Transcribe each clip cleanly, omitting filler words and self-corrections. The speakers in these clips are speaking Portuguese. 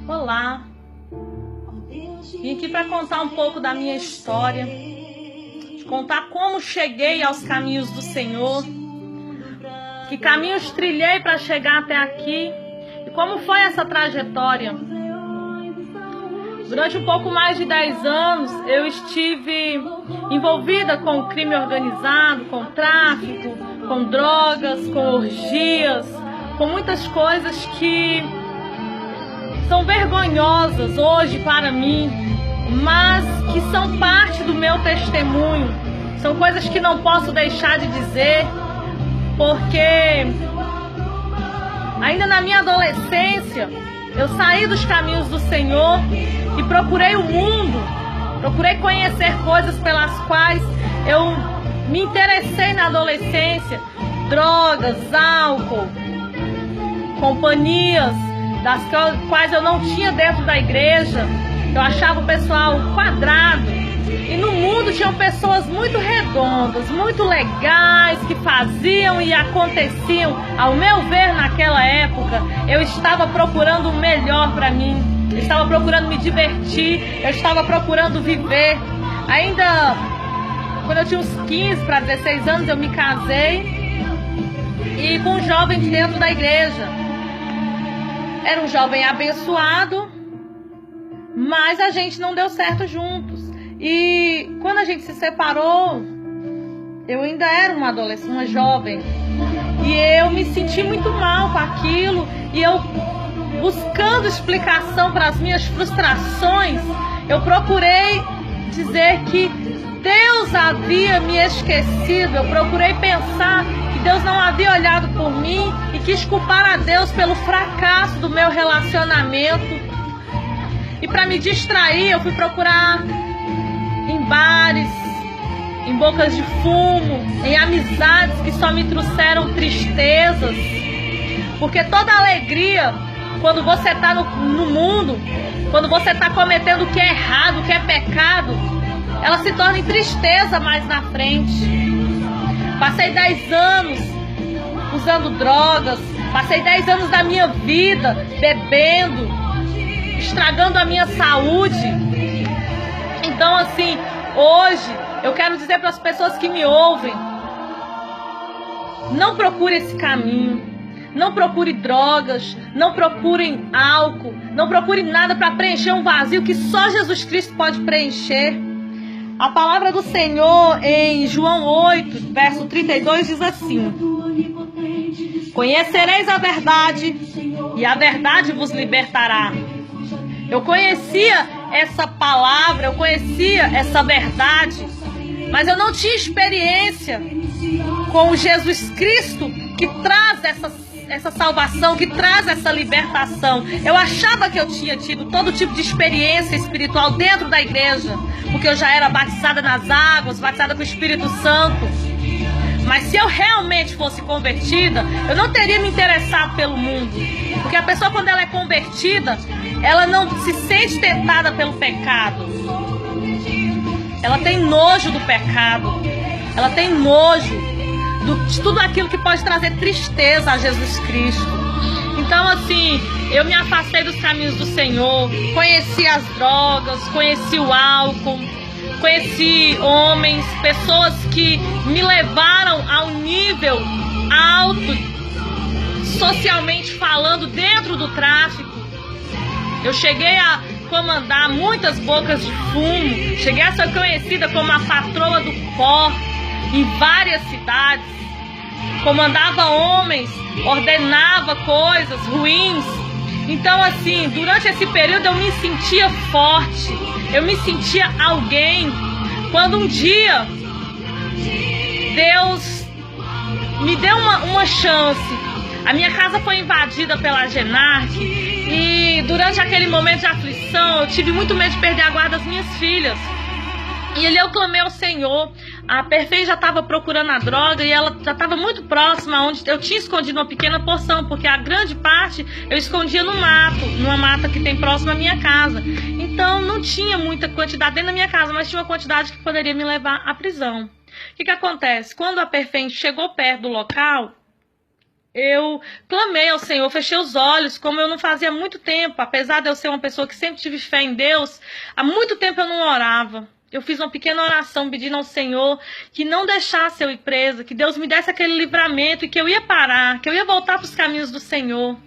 Olá, vim aqui para contar um pouco da minha história, de contar como cheguei aos caminhos do Senhor, que caminhos trilhei para chegar até aqui e como foi essa trajetória. Durante um pouco mais de 10 anos eu estive envolvida com o crime organizado, com tráfico, com drogas, com orgias, com muitas coisas que são vergonhosas hoje para mim, mas que são parte do meu testemunho. São coisas que não posso deixar de dizer, porque ainda na minha adolescência eu saí dos caminhos do Senhor e procurei o mundo, procurei conhecer coisas pelas quais eu me interessei na adolescência: drogas, álcool, companhias das quais eu não tinha dentro da igreja. Eu achava o pessoal quadrado, e no mundo tinham pessoas muito redondas, muito legais, que faziam e aconteciam. Ao meu ver, naquela época, eu estava procurando o melhor para mim, eu estava procurando me divertir, eu estava procurando viver. Ainda quando eu tinha uns 15 para 16 anos, eu me casei e com um jovem de dentro da igreja. Era um jovem abençoado, mas a gente não deu certo juntos. E quando a gente se separou, eu ainda era uma adolescente, uma jovem, e eu me senti muito mal com aquilo, e eu, buscando explicação para as minhas frustrações, eu procurei dizer que Deus havia me esquecido. Eu procurei pensar que Deus não havia olhado por mim e quis culpar a Deus pelo fracasso do meu relacionamento. E para me distrair, eu fui procurar em bares, em bocas de fumo, em amizades que só me trouxeram tristezas. Porque toda alegria, quando você está no mundo, quando você está cometendo o que é errado, o que é pecado, ela se torna em tristeza mais na frente. Passei 10 anos usando drogas, passei 10 anos da minha vida bebendo, estragando a minha saúde. Então, assim, hoje eu quero dizer para as pessoas que me ouvem: não procure esse caminho, não procure drogas, não procurem álcool, não procure nada para preencher um vazio que só Jesus Cristo pode preencher. A palavra do Senhor em João 8, verso 32 diz assim: conhecereis a verdade e a verdade vos libertará. Eu conhecia essa palavra, eu conhecia essa verdade, mas eu não tinha experiência com Jesus Cristo que traz essa salvação, que traz essa libertação. Eu achava que eu tinha tido todo tipo de experiência espiritual dentro da igreja, porque eu já era batizada nas águas, batizada com o Espírito Santo. Mas se eu realmente fosse convertida, eu não teria me interessado pelo mundo. Porque a pessoa, quando ela é convertida, ela não se sente tentada pelo pecado. Ela tem nojo do pecado. Ela tem nojo de tudo aquilo que pode trazer tristeza a Jesus Cristo. Então, assim, eu me afastei dos caminhos do Senhor, conheci as drogas, conheci o álcool, conheci homens, pessoas que me levaram a um nível alto, socialmente falando, dentro do tráfico. Eu cheguei a comandar muitas bocas de fumo, cheguei a ser conhecida como a patroa do pó em várias cidades. Comandava homens, ordenava coisas ruins. Então, assim, durante esse período eu me sentia forte, eu me sentia alguém. Quando um dia Deus me deu uma chance, a minha casa foi invadida pela Genarc, e durante aquele momento de aflição eu tive muito medo de perder a guarda das minhas filhas. E ali eu clamei ao Senhor. A Perfei já estava procurando a droga e ela já estava muito próxima, onde eu tinha escondido uma pequena porção, porque a grande parte eu escondia no mato, numa mata que tem próximo à minha casa. Então não tinha muita quantidade dentro da minha casa, mas tinha uma quantidade que poderia me levar à prisão. O que acontece? Quando a Perfei chegou perto do local, eu clamei ao Senhor, fechei os olhos, como eu não fazia há muito tempo. Apesar de eu ser uma pessoa que sempre tive fé em Deus, há muito tempo eu não orava. Eu fiz uma pequena oração pedindo ao Senhor que não deixasse eu ir presa, que Deus me desse aquele livramento e que eu ia parar, que eu ia voltar para os caminhos do Senhor.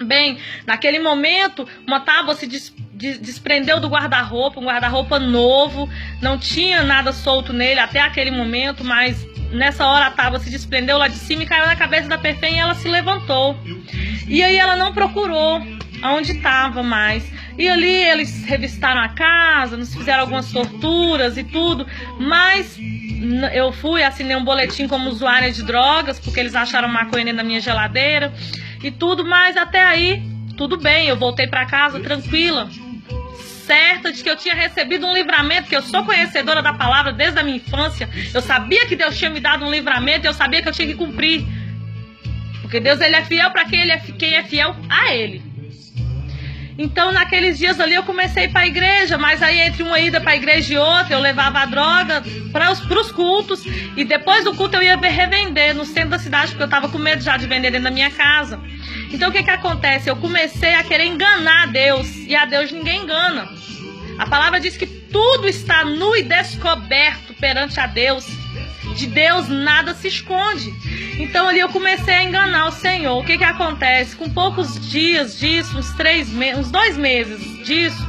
Bem, naquele momento, uma tábua se desprendeu do guarda-roupa, um guarda-roupa novo, não tinha nada solto nele até aquele momento, mas nessa hora a tábua se desprendeu lá de cima e caiu na cabeça da Perfém e ela se levantou. E aí ela não procurou aonde estava mais. E ali eles revistaram a casa, nos fizeram algumas torturas e tudo, mas eu fui, assinei um boletim como usuária de drogas, porque eles acharam maconha dentro da minha geladeira e tudo, mas até aí tudo bem, eu voltei para casa tranquila, certa de que eu tinha recebido um livramento, que eu sou conhecedora da palavra desde a minha infância. Eu sabia que Deus tinha me dado um livramento e eu sabia que eu tinha que cumprir, porque Deus ele é fiel para quem é fiel a Ele. Então naqueles dias ali eu comecei a ir para a igreja, mas aí entre uma ida para a igreja e outra eu levava a droga para os cultos e depois do culto eu ia revender no centro da cidade, porque eu estava com medo já de vender dentro da minha casa. Então o que acontece? Eu comecei a querer enganar a Deus, e a Deus ninguém engana. A palavra diz que tudo está nu e descoberto perante a Deus. De Deus nada se esconde. Então ali eu comecei a enganar o Senhor. O que acontece? Com poucos dias disso, uns 2 meses disso,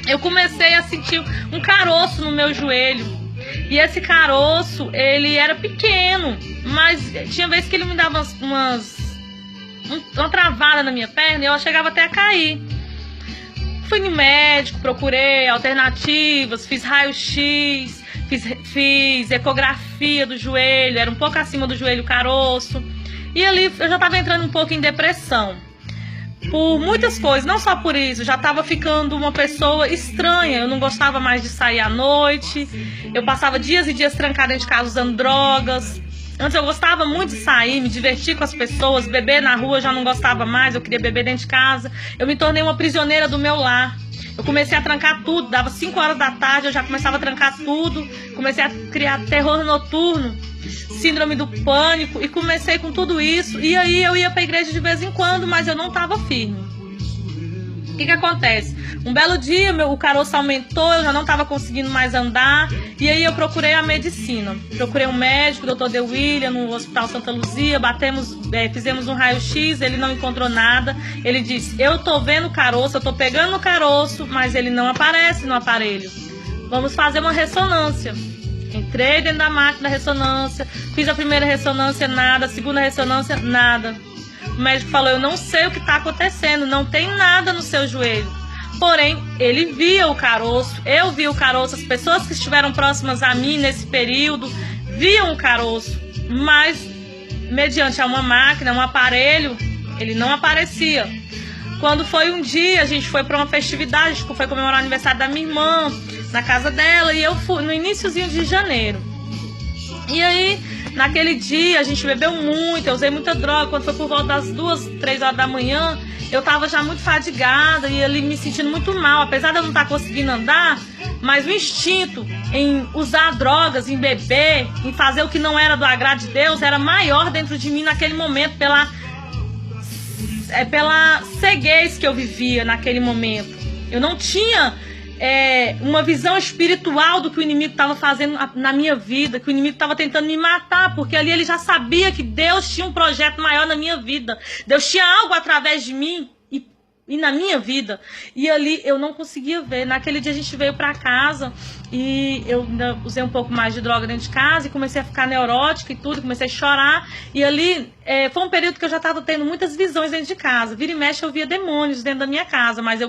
eu comecei a sentir um caroço no meu joelho. E esse caroço, ele era pequeno, mas tinha vezes que ele me dava uma travada na minha perna e eu chegava até a cair. Fui no médico, procurei alternativas, fiz raio-x, fiz ecografia do joelho, era um pouco acima do joelho o caroço. E ali eu já estava entrando um pouco em depressão. Por muitas coisas, não só por isso, já estava ficando uma pessoa estranha. Eu não gostava mais de sair à noite, eu passava dias e dias trancada dentro de casa usando drogas. Antes eu gostava muito de sair, me divertir com as pessoas, beber na rua eu já não gostava mais, eu queria beber dentro de casa. Eu me tornei uma prisioneira do meu lar. Eu comecei a trancar tudo, dava 5 horas da tarde, eu já começava a trancar tudo. Comecei a criar terror noturno, síndrome do pânico, e comecei com tudo isso. E aí eu ia para a igreja de vez em quando, mas eu não estava firme. O que acontece? Um belo dia o caroço aumentou, eu já não estava conseguindo mais andar, e aí eu procurei a medicina. Procurei um médico, o Dr. De William, no Hospital Santa Luzia, fizemos um raio-x, ele não encontrou nada. Ele disse, eu tô vendo o caroço, eu tô pegando o caroço, mas ele não aparece no aparelho. Vamos fazer uma ressonância. Entrei dentro da máquina da ressonância, fiz a primeira ressonância, nada, a segunda ressonância, nada. O médico falou, eu não sei o que está acontecendo, não tem nada no seu joelho. Porém, ele via o caroço, eu vi o caroço, as pessoas que estiveram próximas a mim nesse período viam o caroço, mas mediante uma máquina, um aparelho, ele não aparecia. Quando foi um dia, a gente foi para uma festividade, a gente foi comemorar o aniversário da minha irmã, na casa dela, e eu fui no iniciozinho de janeiro. E aí, naquele dia, a gente bebeu muito, eu usei muita droga. Quando foi por volta das 2, 3 horas da manhã, eu tava já muito fadigada e ali me sentindo muito mal. Apesar de eu não estar conseguindo andar, mas o instinto em usar drogas, em beber, em fazer o que não era do agrado de Deus, era maior dentro de mim naquele momento, pela ceguez que eu vivia naquele momento. Eu não tinha uma visão espiritual do que o inimigo estava fazendo na minha vida, que o inimigo estava tentando me matar, porque ali ele já sabia que Deus tinha um projeto maior na minha vida. Deus tinha algo através de mim e na minha vida. E ali eu não conseguia ver. Naquele dia a gente veio para casa e eu ainda usei um pouco mais de droga dentro de casa e comecei a ficar neurótica e tudo, comecei a chorar. E ali foi um período que eu já estava tendo muitas visões dentro de casa. Vira e mexe eu via demônios dentro da minha casa, mas eu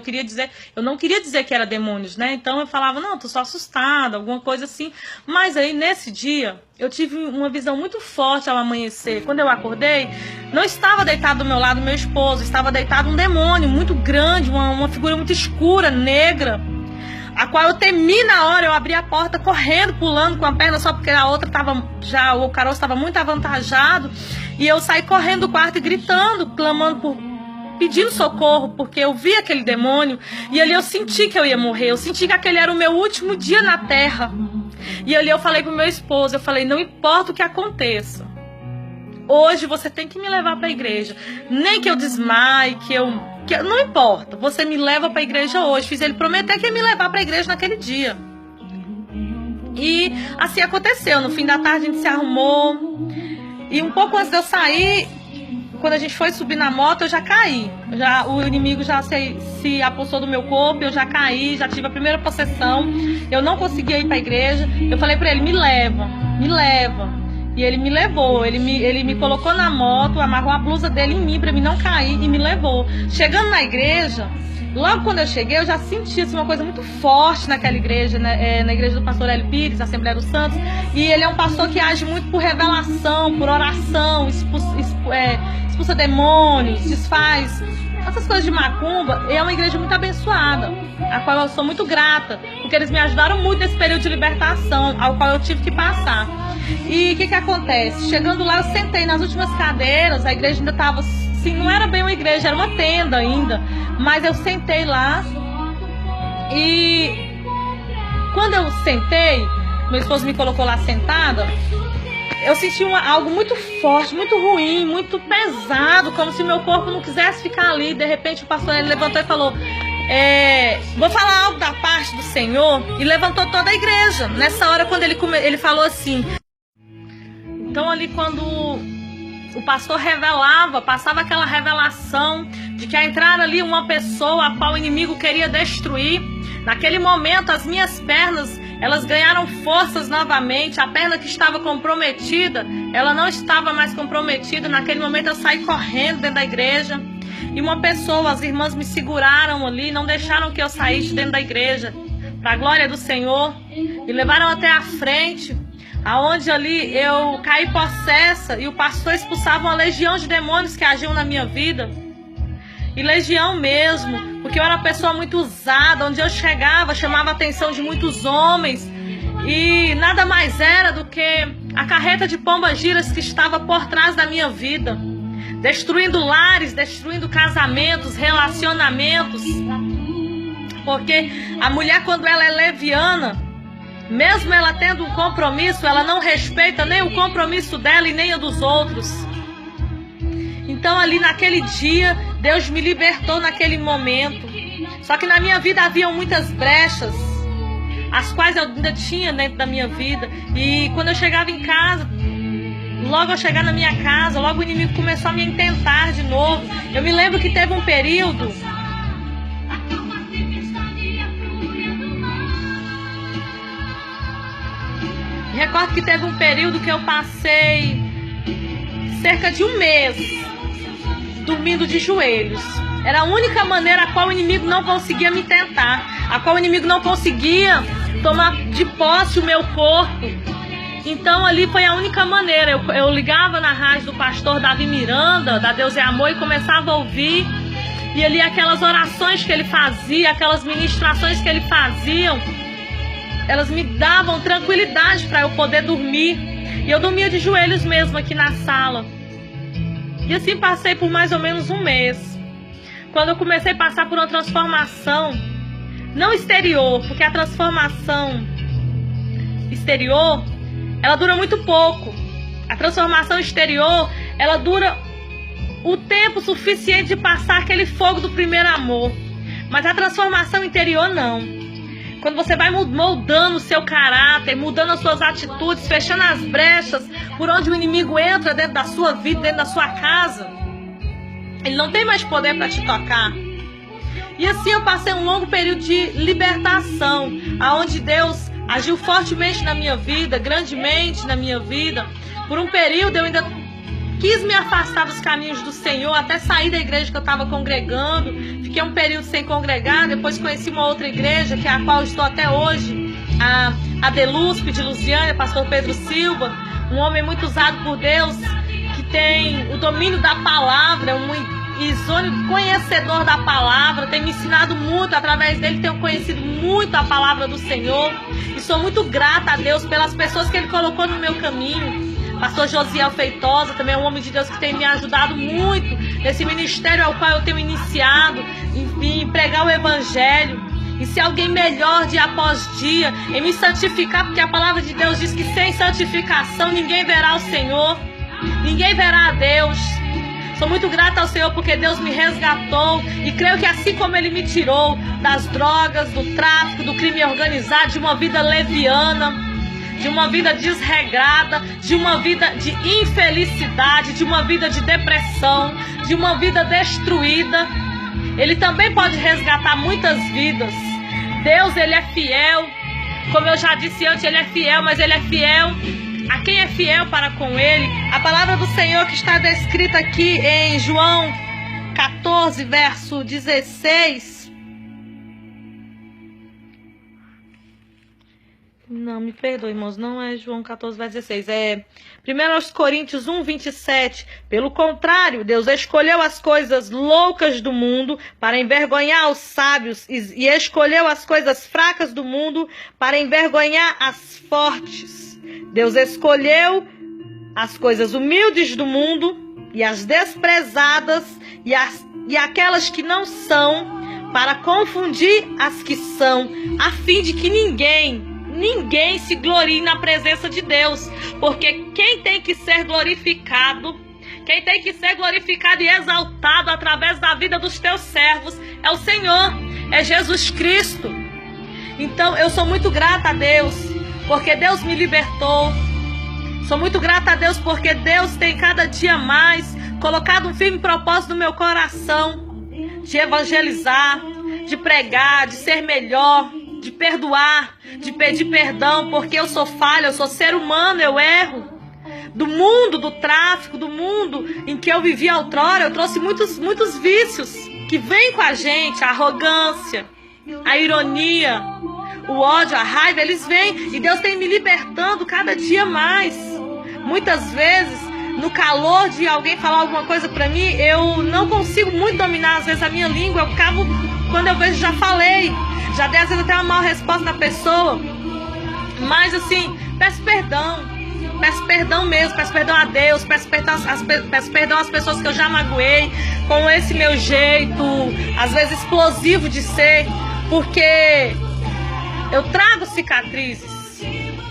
não queria dizer que era demônios, né? Então eu falava, não, tô só assustada, alguma coisa assim. Mas aí nesse dia eu tive uma visão muito forte ao amanhecer. Quando eu acordei, não estava deitado do meu lado meu esposo, estava deitado um demônio muito grande, uma figura muito escura, negra, a qual eu temi na hora. Eu abri a porta correndo, pulando com a perna, só porque a outra o caroço estava muito avantajado, e eu saí correndo do quarto e gritando, clamando, pedindo socorro, porque eu vi aquele demônio, e ali eu senti que eu ia morrer, eu senti que aquele era o meu último dia na terra. E ali eu falei pro meu esposo, eu falei, não importa o que aconteça, hoje você tem que me levar para a igreja. Nem que eu desmaie, não importa, você me leva para a igreja hoje. Fiz ele prometer que ia me levar para a igreja naquele dia. E assim aconteceu. No fim da tarde a gente se arrumou. E um pouco antes de eu sair, quando a gente foi subir na moto, eu já caí. O inimigo já se apossou do meu corpo, eu já caí, já tive a primeira possessão. Eu não conseguia ir para a igreja. Eu falei para ele, me leva, me leva. E ele me levou, ele me colocou na moto, amarrou a blusa dele em mim para mim não cair e me levou. Chegando na igreja, logo quando eu cheguei, eu já senti assim, uma coisa muito forte naquela igreja, né? Na igreja do pastor Hélio Pires, na Assembleia dos Santos. E ele é um pastor que age muito por revelação, por oração, expulsa demônios, desfaz essas coisas de macumba. É uma igreja muito abençoada, a qual eu sou muito grata, porque eles me ajudaram muito nesse período de libertação, ao qual eu tive que passar. E o que acontece? Chegando lá, eu sentei nas últimas cadeiras, a igreja ainda estava assim, não era bem uma igreja, era uma tenda ainda, mas eu sentei lá. E quando eu sentei, meu esposo me colocou lá sentada, eu senti algo muito forte, muito ruim, muito pesado, como se meu corpo não quisesse ficar ali. De repente o pastor ele levantou e falou, vou falar algo da parte do Senhor, e levantou toda a igreja. Nessa hora, quando ele falou assim, então ali quando o pastor revelava, passava aquela revelação de que ia entrar ali uma pessoa a qual o inimigo queria destruir. Naquele momento as minhas pernas, elas ganharam forças novamente. A perna que estava comprometida, ela não estava mais comprometida. Naquele momento eu saí correndo dentro da igreja. E uma pessoa, as irmãs me seguraram ali, não deixaram que eu saísse dentro da igreja, para a glória do Senhor. Me levaram até a frente, aonde ali eu caí possessa, e o pastor expulsava uma legião de demônios que agiam na minha vida. E legião mesmo, porque eu era uma pessoa muito usada. Onde eu chegava, chamava a atenção de muitos homens, e nada mais era do que a carreta de pombagiras que estava por trás da minha vida, destruindo lares, destruindo casamentos, relacionamentos. Porque a mulher, quando ela é leviana, mesmo ela tendo um compromisso, ela não respeita nem o compromisso dela e nem o dos outros. Então ali naquele dia, Deus me libertou naquele momento. Só que na minha vida haviam muitas brechas, as quais eu ainda tinha dentro da minha vida. E quando eu chegava em casa, logo ao chegar na minha casa, logo o inimigo começou a me intentar de novo. Eu me lembro que teve um período, recordo que teve um período que eu passei cerca de um mês dormindo de joelhos. Era a única maneira a qual o inimigo não conseguia me tentar, a qual o inimigo não conseguia tomar de posse o meu corpo. Então ali foi a única maneira. Eu ligava na rádio do pastor Davi Miranda, da Deus é Amor, e começava a ouvir. E ali aquelas orações que ele fazia, aquelas ministrações que ele fazia, elas me davam tranquilidade para eu poder dormir. E eu dormia de joelhos mesmo aqui na sala. E assim passei por mais ou menos um mês. Quando eu comecei a passar por uma transformação, não exterior, porque a transformação exterior, ela dura muito pouco. A transformação exterior, ela dura o tempo suficiente de passar aquele fogo do primeiro amor. Mas a transformação interior não. Quando você vai moldando o seu caráter, mudando as suas atitudes, fechando as brechas por onde o inimigo entra dentro da sua vida, dentro da sua casa, ele não tem mais poder para te tocar. E assim eu passei um longo período de libertação, aonde Deus agiu fortemente na minha vida, grandemente na minha vida. Por um período eu ainda quis me afastar dos caminhos do Senhor, até sair da igreja que eu estava congregando. Fiquei um período sem congregar, depois conheci uma outra igreja, que é a qual estou até hoje, a Deluspe de Lusiânia, pastor Pedro Silva, um homem muito usado por Deus, que tem o domínio da palavra, um isônio conhecedor da palavra, tem me ensinado muito. Através dele tenho conhecido muito a palavra do Senhor, e sou muito grata a Deus pelas pessoas que ele colocou no meu caminho. Pastor Josiel Feitosa, também é um homem de Deus que tem me ajudado muito nesse ministério ao qual eu tenho iniciado, em pregar o evangelho, e ser alguém melhor dia após dia, em me santificar, porque a palavra de Deus diz que sem santificação ninguém verá o Senhor. ninguém verá a Deus. Sou muito grata ao Senhor porque Deus me resgatou e creio que assim como Ele me tirou das drogas, do tráfico, do crime organizado, de uma vida leviana, de uma vida desregrada, de uma vida de infelicidade, de uma vida de depressão, de uma vida destruída, Ele também pode resgatar muitas vidas. Deus, Ele é fiel. Como eu já disse antes, Ele é fiel, mas Ele é fiel a quem é fiel para com Ele. A palavra do Senhor que está descrita aqui em João 14, verso 16. Não, me perdoe, irmãos, não é João 14, verso 16. É 1 Coríntios 1, 27. Pelo contrário, Deus escolheu as coisas loucas do mundo para envergonhar os sábios e escolheu as coisas fracas do mundo para envergonhar as fortes. Deus escolheu as coisas humildes do mundo e as desprezadas e aquelas que não são para confundir as que são, a fim de que ninguém se glorie na presença de Deus, porque quem tem que ser glorificado, e exaltado através da vida dos teus servos é o Senhor, é Jesus Cristo. Então eu sou muito grata a Deus, porque Deus me libertou. Sou muito grata a Deus porque Deus tem cada dia mais colocado um firme propósito no meu coração de evangelizar, de pregar, de ser melhor, de perdoar, de pedir perdão, porque eu sou falha, eu sou ser humano, eu erro. Do mundo, do tráfico, do mundo em que eu vivi outrora, eu trouxe muitos vícios que vêm com a gente, a arrogância, a ironia, o ódio, a raiva, eles vêm e Deus tem me libertando cada dia mais. Muitas vezes, no calor de alguém falar alguma coisa pra mim, eu não consigo muito dominar, às vezes, a minha língua, eu acabo, quando eu vejo, já falei. Já dei às vezes até uma mal resposta na pessoa. Mas assim, peço perdão mesmo, peço perdão a Deus, peço perdão às pessoas que eu já magoei com esse meu jeito, às vezes explosivo de ser, porque eu trago cicatrizes.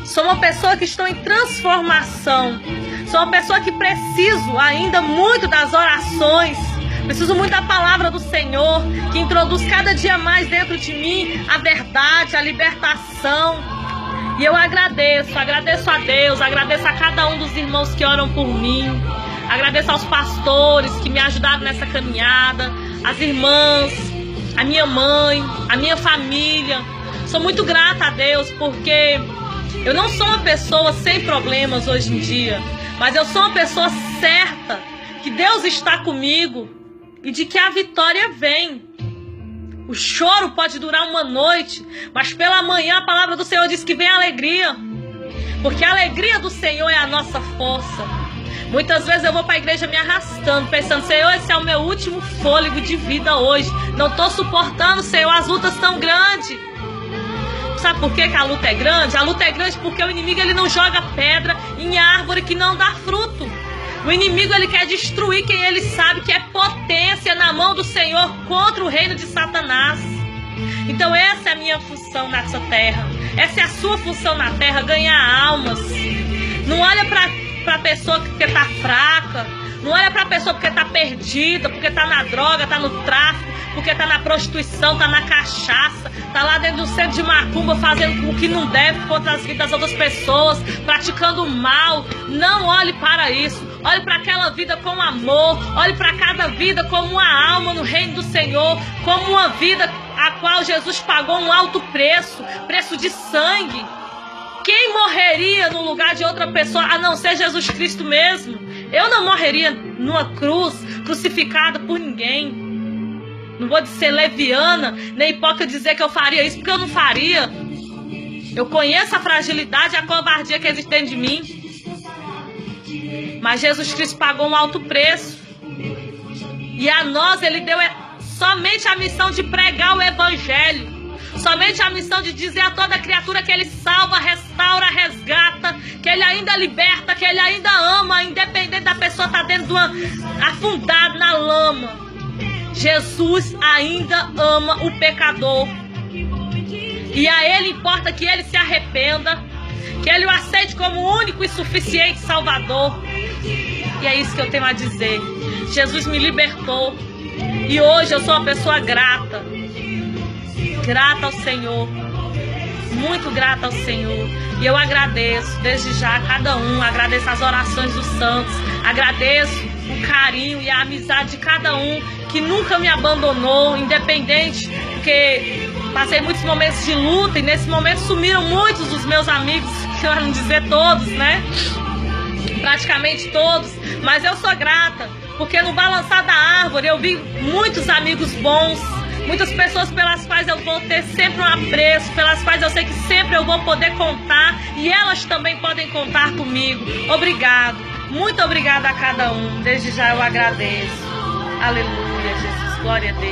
Sou uma pessoa que estou em transformação. Sou uma pessoa que preciso ainda muito das orações. Preciso muito da palavra do Senhor, que introduz cada dia mais dentro de mim a verdade, a libertação. E eu agradeço a Deus, agradeço a cada um dos irmãos que oram por mim. Agradeço aos pastores que me ajudaram nessa caminhada, as irmãs, a minha mãe, a minha família. Sou muito grata a Deus porque eu não sou uma pessoa sem problemas hoje em dia, mas eu sou uma pessoa certa que Deus está comigo e de que a vitória vem. O choro pode durar uma noite, mas pela manhã a palavra do Senhor diz que vem a alegria, porque a alegria do Senhor é a nossa força. Muitas vezes eu vou para a igreja me arrastando, pensando: Senhor, esse é o meu último fôlego de vida hoje. Não estou suportando, Senhor, as lutas tão grandes. Sabe por que a luta é grande? A luta é grande porque o inimigo ele não joga pedra em árvore que não dá fruto. O inimigo ele quer destruir quem ele sabe que é potência na mão do Senhor contra o reino de Satanás. Então essa é a minha função nessa terra. Essa é a sua função na terra, ganhar almas. Não olha para a pessoa porque está fraca. Não olha para a pessoa porque está perdida, porque está na droga, está no tráfico, porque está na prostituição, está na cachaça, está lá dentro do centro de macumba fazendo o que não deve contra as vidas das outras pessoas, praticando o mal. Não olhe para isso. Olhe para aquela vida com amor. Olhe para cada vida como uma alma no reino do Senhor, como uma vida a qual Jesus pagou um alto preço, preço de sangue. Quem morreria no lugar de outra pessoa a não ser Jesus Cristo mesmo? Eu não morreria numa cruz, crucificada por ninguém. Não vou ser leviana, nem hipócrita dizer que eu faria isso, porque eu não faria. Eu conheço a fragilidade e a covardia que existe dentro de mim. Mas Jesus Cristo pagou um alto preço. E a nós Ele deu somente a missão de pregar o Evangelho. Somente a missão de dizer a toda criatura que Ele salva, restaura, resgata, que Ele ainda liberta, que Ele ainda ama, independente da pessoa estar dentro de afundada na lama. Jesus ainda ama o pecador. E a Ele importa que ele se arrependa, que ele o aceite como o único e suficiente Salvador. E é isso que eu tenho a dizer. Jesus me libertou. E hoje eu sou uma pessoa grata. Grata ao Senhor. Muito grata ao Senhor. E eu agradeço desde já a cada um. Agradeço as orações dos santos. Agradeço o carinho e a amizade de cada um que nunca me abandonou, independente, porque passei muitos momentos de luta e nesse momento sumiram muitos dos meus amigos, para não dizer todos, né? Praticamente todos, mas eu sou grata, porque no balançar da árvore eu vi muitos amigos bons, muitas pessoas pelas quais eu vou ter sempre um apreço, pelas quais eu sei que sempre eu vou poder contar e elas também podem contar comigo. Obrigado, muito obrigada a cada um, desde já eu agradeço. Aleluia, Jesus, glória a Deus.